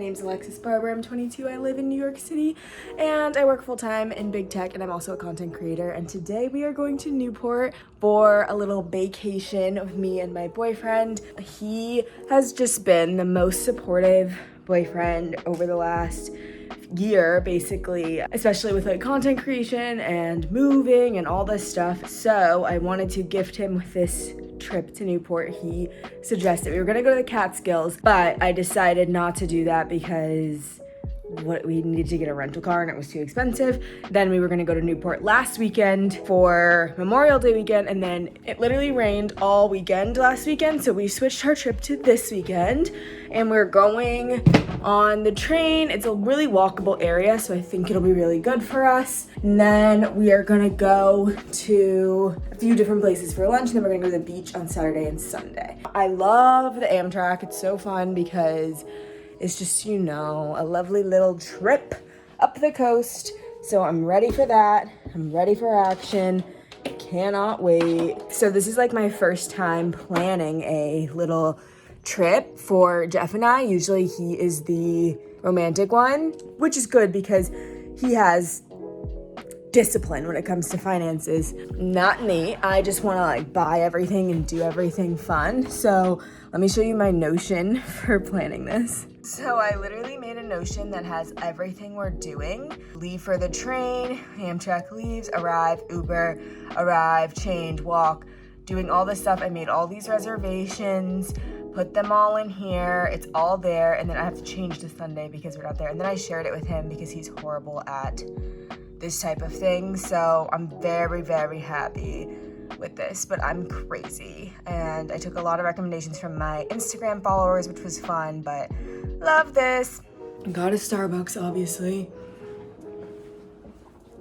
name's Alexis Barber. I'm 22. I live in New York City and I work full-time in big tech, and I'm also a content creator. And today we are going to Newport for a little vacation with me and my boyfriend. He has just been the most supportive boyfriend over the last year, basically, especially with like content creation and moving and all this stuff. So I wanted to gift him with this trip to Newport. He suggested we were gonna go to the Catskills, but I decided not to do that because we needed to get a rental car and it was too expensive. Then we were gonna go to Newport last weekend for Memorial Day weekend, and then it literally rained all weekend last weekend, so we switched our trip to this weekend and we're going on the train. It's a really walkable area, so I think it'll be really good for us. And then we are gonna go to a few different places for lunch, and then we're gonna go to the beach on Saturday and Sunday. I love the Amtrak. It's so fun because it's just, you know, a lovely little trip up the coast. So I'm ready for that. I'm ready for action. Cannot wait. So this is like my first time planning a little trip for Jeff and I. Usually he is the romantic one, which is good because he has discipline when it comes to finances. Not me. I just want to like buy everything and do everything fun. So let me show you my Notion for planning this. So I literally made a Notion that has everything we're doing. Leave for the train, Amtrak leaves, arrive, Uber, arrive, change, walk, doing all this stuff. I made all these reservations, put them all in here. It's all there. And then I have to change to Sunday because we're not there. And then I shared it with him because he's horrible at this type of thing. So I'm very, very happy with this, but I'm crazy. And I took a lot of recommendations from my Instagram followers, which was fun, but love this. Got a Starbucks, obviously.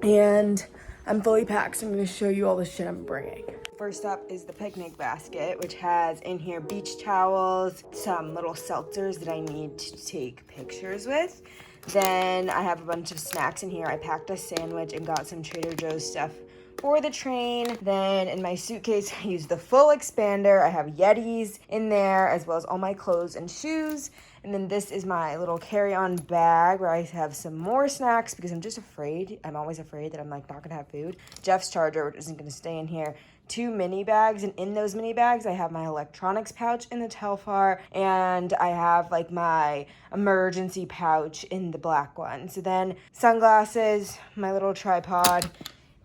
And I'm fully packed, so I'm gonna show you all the shit I'm bringing. First up is the picnic basket, which has in here beach towels, some little seltzers that I need to take pictures with. Then I have a bunch of snacks in here. I packed a sandwich and got some Trader Joe's stuff for the train. Then in my suitcase, I used the full expander. I have Yetis in there, as well as all my clothes and shoes. And then this is my little carry-on bag where I have some more snacks because I'm just afraid. I'm always afraid that I'm like not gonna have food. Jeff's charger, which isn't gonna stay in here. 2 mini bags, and in those mini bags I have my electronics pouch in the Telfar, and I have like my emergency pouch in the black one. So then sunglasses, my little tripod,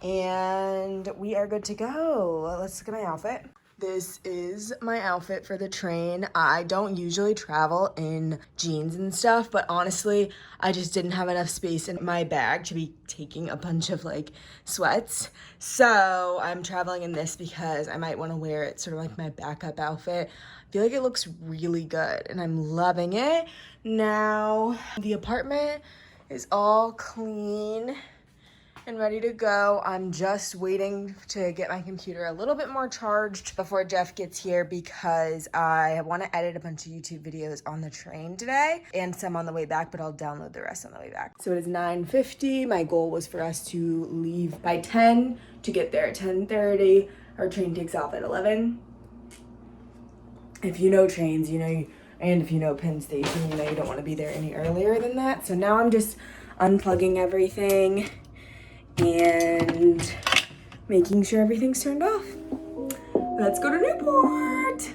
and we are good to go. Let's look at my outfit. This is my outfit for the train. I don't usually travel in jeans and stuff, but honestly, I just didn't have enough space in my bag to be taking a bunch of like sweats. So I'm traveling in this because I might want to wear it sort of like my backup outfit. I feel like it looks really good and I'm loving it. Now, the apartment is all clean and ready to go. I'm just waiting to get my computer a little bit more charged before Jeff gets here because I want to edit a bunch of YouTube videos on the train today and some on the way back, but I'll download the rest on the way back. So it is 9:50. My goal was for us to leave by 10 to get there at 10:30. Our train takes off at 11. If you know trains, you know, and if you know Penn Station, you know you don't want to be there any earlier than that. So now I'm just unplugging everything and making sure everything's turned off. Let's go to Newport.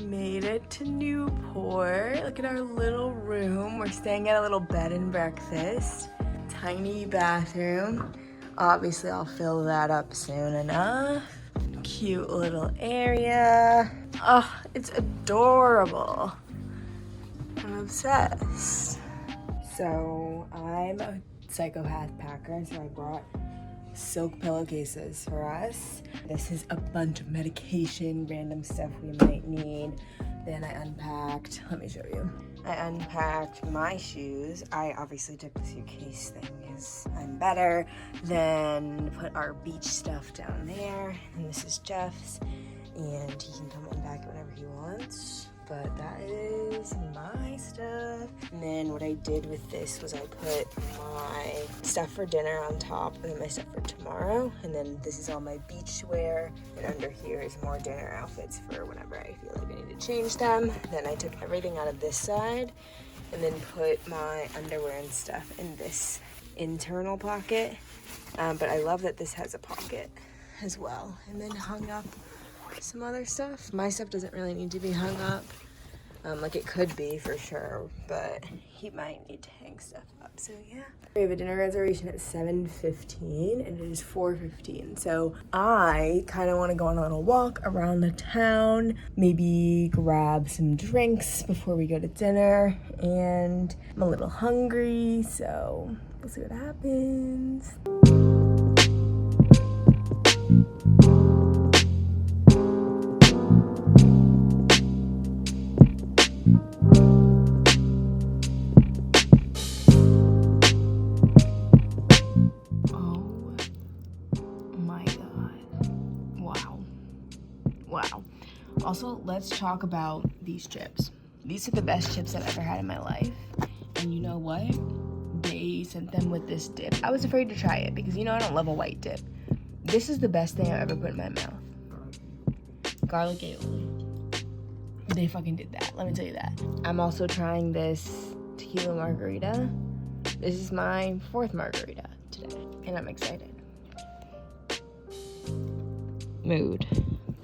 Made it to Newport. Look at our little room. We're staying at a little bed and breakfast. Tiny bathroom. Obviously, I'll fill that up soon enough. Cute little area. Oh, it's adorable. I'm obsessed. So I'm a psychopath packer, so I brought silk pillowcases for us. This is a bunch of medication, random stuff we might need. Then I unpacked, let me show you. I unpacked my shoes. I obviously took the suitcase thing because I'm better. Then put our beach stuff down there. And this is Jeff's. And he can come in back whenever he wants. but that is my stuff. And then what I did with this was I put my stuff for dinner on top and then my stuff for tomorrow. And then this is all my beach wear. And under here is more dinner outfits for whenever I feel like I need to change them. Then I took everything out of this side and then put my underwear and stuff in this internal pocket. But I love that this has a pocket as well. And then hung up some other stuff. My stuff doesn't really need to be hung up. Like it could be for sure, but he might need to hang stuff up, so yeah. We have a dinner reservation at 7:15 and it is 4:15. So I kind of want to go on a little walk around the town, maybe grab some drinks before we go to dinner, and I'm a little hungry, so we'll see what happens. Wow. Also, let's talk about these chips. These are the best chips I've ever had in my life. And you know what? They sent them with this dip. I was afraid to try it because, you know, I don't love a white dip. This is the best thing I've ever put in my mouth. Garlic aioli. They fucking did that. Let me tell you that. I'm also trying this tequila margarita. This is my 4th margarita today. And I'm excited. Mood.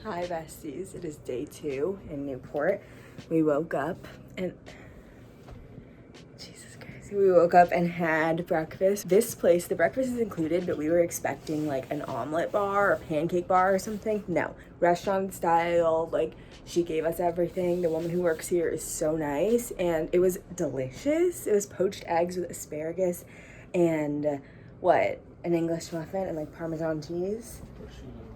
Hi besties, it is day 2 in Newport. We woke up and, Jesus Christ, we woke up and had breakfast. This place, the breakfast is included, but we were expecting like an omelet bar or pancake bar or something. No, restaurant style, like she gave us everything. The woman who works here is so nice and it was delicious. It was poached eggs with asparagus and an English muffin and like Parmesan cheese.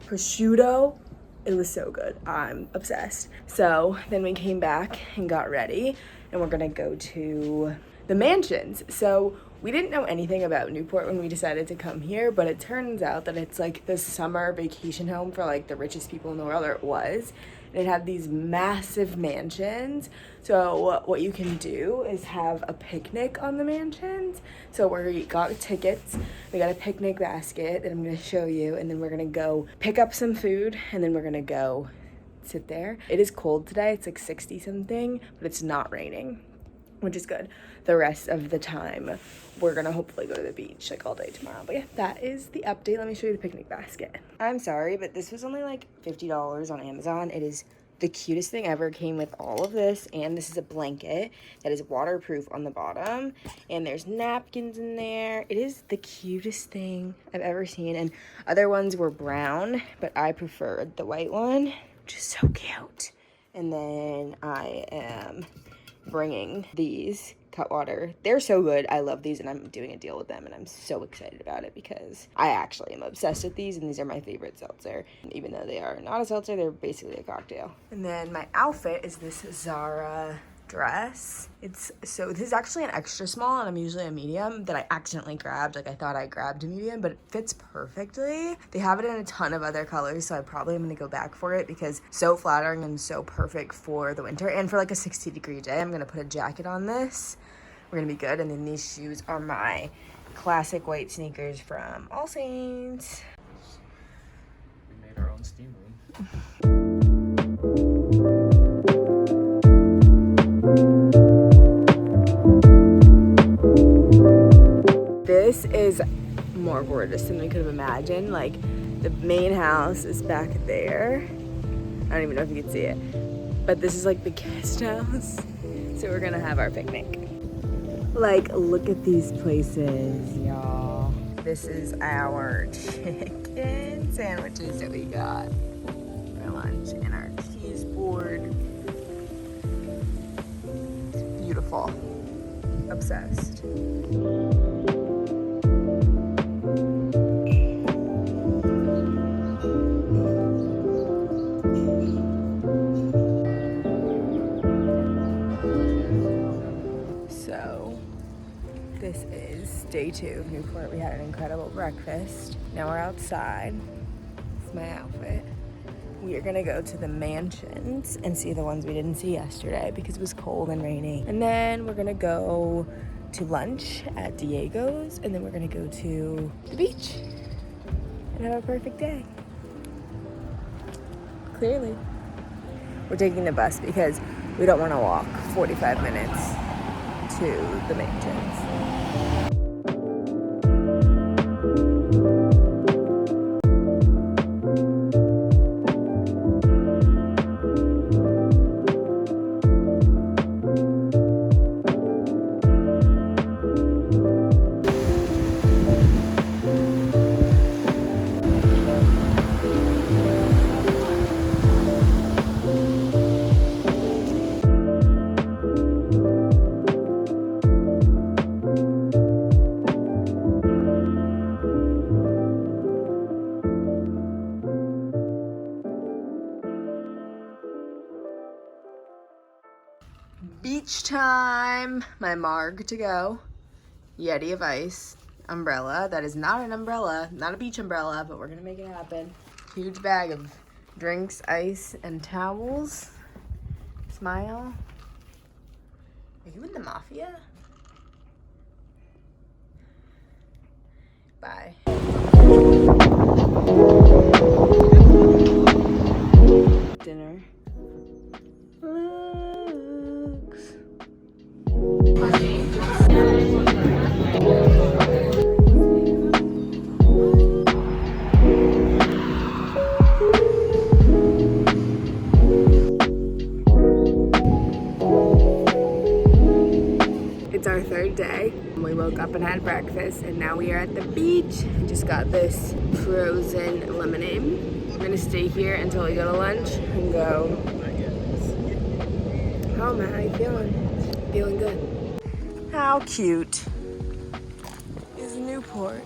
Prosciutto. It was so good. I'm obsessed. So then we came back and got ready and we're gonna go to the mansions. So we didn't know anything about Newport when we decided to come here, but it turns out that it's like the summer vacation home for like the richest people in the world, or it was. And it had these massive mansions. So what you can do is have a picnic on the mansions. So we got tickets, we got a picnic basket that I'm gonna show you, and then we're gonna go pick up some food, and then we're gonna go sit there. It is cold today, it's like 60 something, but it's not raining, which is good. The rest of the time, we're gonna hopefully go to the beach like all day tomorrow. But yeah, that is the update. Let me show you the picnic basket. I'm sorry, but this was only like $50 on Amazon. It is the cutest thing ever. It came with all of this, and this is a blanket that is waterproof on the bottom, and there's napkins in there. It is the cutest thing I've ever seen, and other ones were brown, but I preferred the white one, which is so cute. And then I am bringing these Cutwater. They're so good. I love these, and I'm doing a deal with them, and I'm so excited about it because I actually am obsessed with these, and these are my favorite seltzer. Even though they are not a seltzer, they're basically a cocktail. And then my outfit is this Zara dress. This is actually an extra small, and I'm usually a medium that I accidentally grabbed. Like I thought I grabbed a medium, but it fits perfectly. They have it in a ton of other colors, so I probably am gonna go back for it because so flattering and so perfect for the winter. And for like a 60-degree day, I'm gonna put a jacket on this. We're gonna be good. And then these shoes are my classic white sneakers from All Saints. We made our own steam room. This is more gorgeous than we could have imagined. Like the main house is back there. I don't even know if you can see it, but this is like the guest house. So we're gonna have our picnic. Like, look at these places, y'all. This is our chicken sandwiches that we got for lunch and our cheese board. It's beautiful. Obsessed. This is day 2 of Newport. We had an incredible breakfast. Now we're outside. This is my outfit. we are gonna go to the mansions and see the ones we didn't see yesterday because it was cold and rainy. And then we're gonna go to lunch at Diego's, and then we're gonna go to the beach and have a perfect day. Clearly. We're taking the bus because we don't want to walk 45 minutes to the mansions. Beach time! My marg to go. Yeti of ice. Umbrella. That is not an umbrella. Not a beach umbrella, but we're gonna make it happen. Huge bag of drinks, ice, and towels. Smile. Are you in the mafia? Bye. Dinner. Looks. It's our third day. We woke up and had breakfast, and now we are at the beach. I just got this frozen lemonade. We're gonna stay here until we go to lunch and go. Oh man, how you feeling? Feeling good. How cute is Newport?